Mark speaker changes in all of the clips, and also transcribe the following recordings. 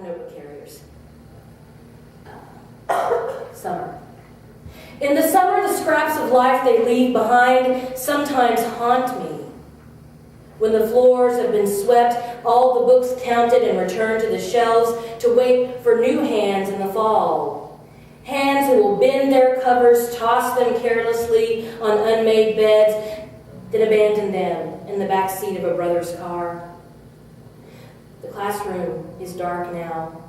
Speaker 1: Notebook carriers. Summer. In the summer, the scraps of life they leave behind sometimes haunt me. When the floors have been swept, all the books counted and returned to the shelves to wait for new hands in the fall. Hands who will bend their covers, toss them carelessly on unmade beds, then abandon them in the back seat of a brother's car. The classroom is dark now.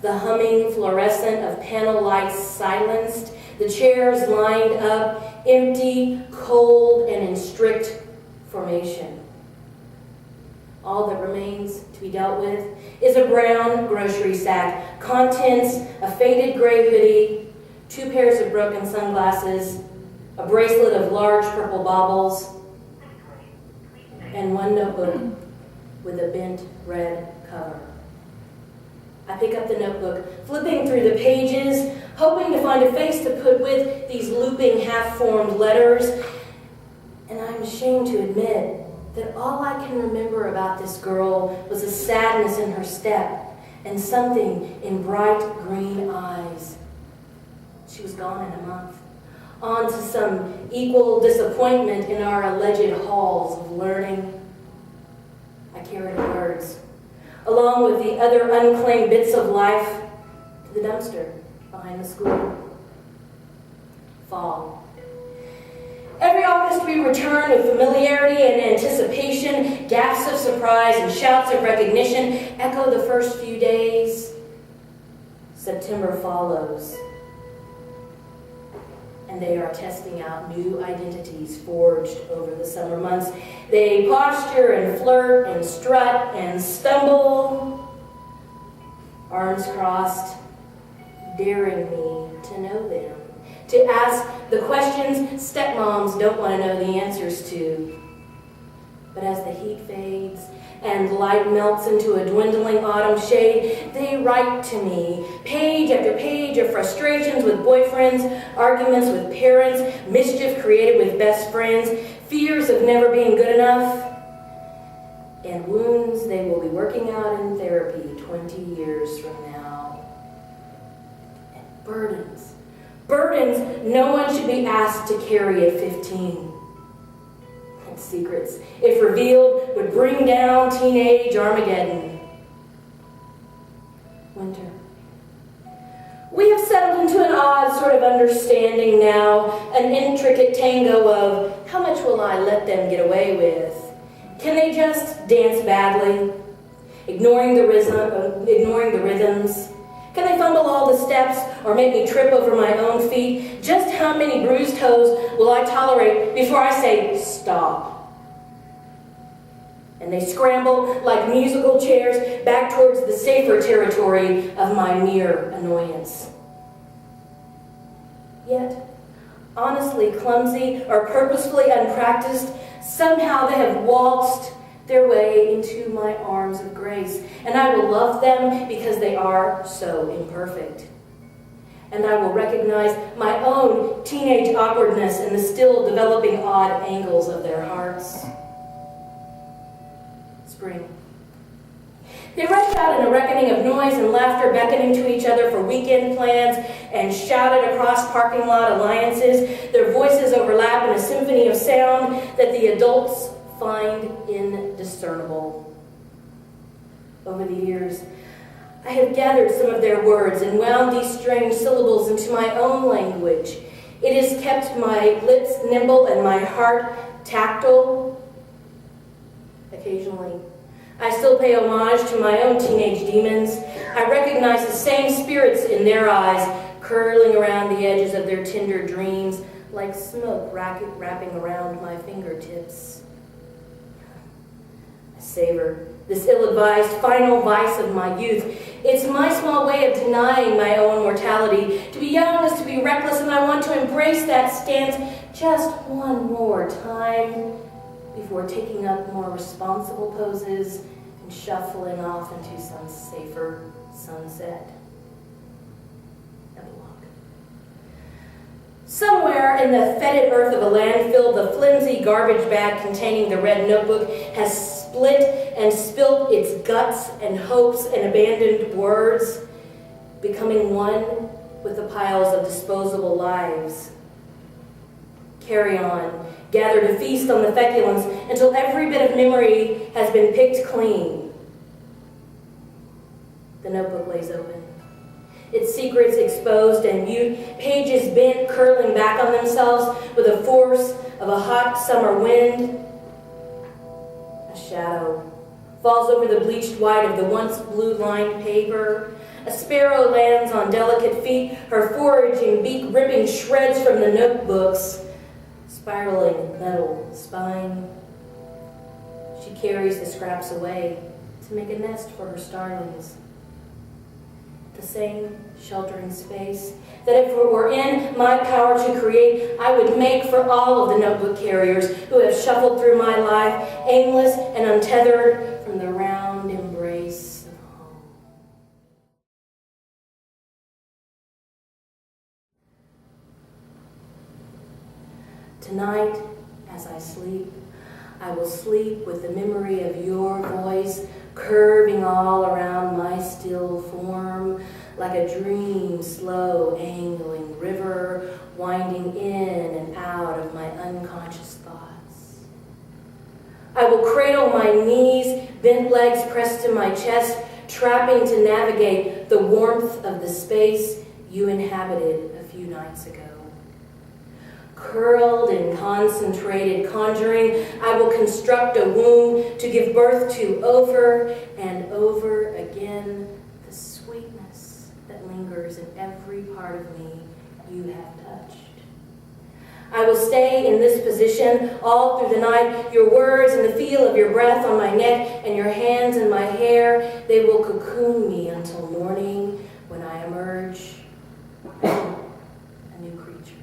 Speaker 1: The humming fluorescent of panel lights silenced, the chairs lined up, empty, cold, and in strict formation. All that remains to be dealt with is a brown grocery sack, contents, a faded gray hoodie, 2 pairs of broken sunglasses, a bracelet of large purple baubles, and 1 notebook with a bent red cover. I pick up the notebook, flipping through the pages, hoping to find a face to put with these looping, half-formed letters, and I'm ashamed to admit that all I can remember about this girl was a sadness in her step and something in bright green eyes. She was gone in a month, on to some equal disappointment in our alleged halls of learning. I carried her words, along with the other unclaimed bits of life, to the dumpster behind the school. Fall. Every August we return with familiarity and anticipation, gasps of surprise and shouts of recognition echo the first few days. September follows, and they are testing out new identities forged over the summer months. They posture and flirt and strut and stumble, arms crossed, daring me to know them, to ask the questions stepmoms don't want to know the answers to. But as the heat fades and light melts into a dwindling autumn shade, they write to me, page after page of frustrations with boyfriends, arguments with parents, mischief created with best friends, fears of never being good enough, and wounds they will be working out in therapy 20 years from now. And burdens no one should be asked to carry at 15. And secrets, if revealed, would bring down teenage Armageddon. Winter. We have settled into an odd sort of understanding now, an intricate tango of how much will I let them get away with? Can they just dance badly, ignoring the rhythms? Can they fumble all the steps or make me trip over my own feet? Just how many bruised toes will I tolerate before I say stop? And they scramble like musical chairs back towards the safer territory of my mere annoyance. Yet, honestly clumsy or purposefully unpracticed, somehow they have waltzed their way into my arms of grace, and I will love them because they are so imperfect. And I will recognize my own teenage awkwardness in the still developing odd angles of their hearts. Spring. They rush out in a reckoning of noise and laughter, beckoning to each other for weekend plans and shouted across parking lot alliances. Their voices overlap in a symphony of sound that the adults find indiscernible. Over the years, I have gathered some of their words and wound these strange syllables into my own language. It has kept my lips nimble and my heart tactile. Occasionally, I still pay homage to my own teenage demons. I recognize the same spirits in their eyes, curling around the edges of their tender dreams, like smoke wrapping around my fingertips. I savor this ill-advised final vice of my youth. It's my small way of denying my own mortality. To be young is to be reckless, and I want to embrace that stance just one more time before taking up more responsible poses and shuffling off into some safer sunset. Epilogue. Somewhere in the fetid earth of a landfill, the flimsy garbage bag containing the red notebook has split and spilt its guts and hopes and abandoned words, becoming one with the piles of disposable lives. Carry on, gather to feast on the feculence until every bit of memory has been picked clean. The notebook lays open, its secrets exposed and mute, pages bent, curling back on themselves with the force of a hot summer wind. A shadow falls over the bleached white of the once blue-lined paper. A sparrow lands on delicate feet, her foraging beak ripping shreds from the notebook's spiraling metal spine. She carries the scraps away to make a nest for her starlings. The same sheltering space that if it were in my power to create, I would make for all of the notebook carriers who have shuffled through my life, aimless and untethered from the round embrace of home. Tonight, as I sleep, I will sleep with the memory of your voice curving all around my still form, like a dream, slow, angling river winding in and out of my unconscious thoughts. I will cradle my knees, bent legs pressed to my chest, trapping to navigate the warmth of the space you inhabited a few nights ago. Curled and concentrated conjuring, I will construct a womb to give birth to over and over again the sweetness that lingers in every part of me you have touched. I will stay in this position all through the night, your words and the feel of your breath on my neck and your hands in my hair, they will cocoon me until morning when I emerge a new creature.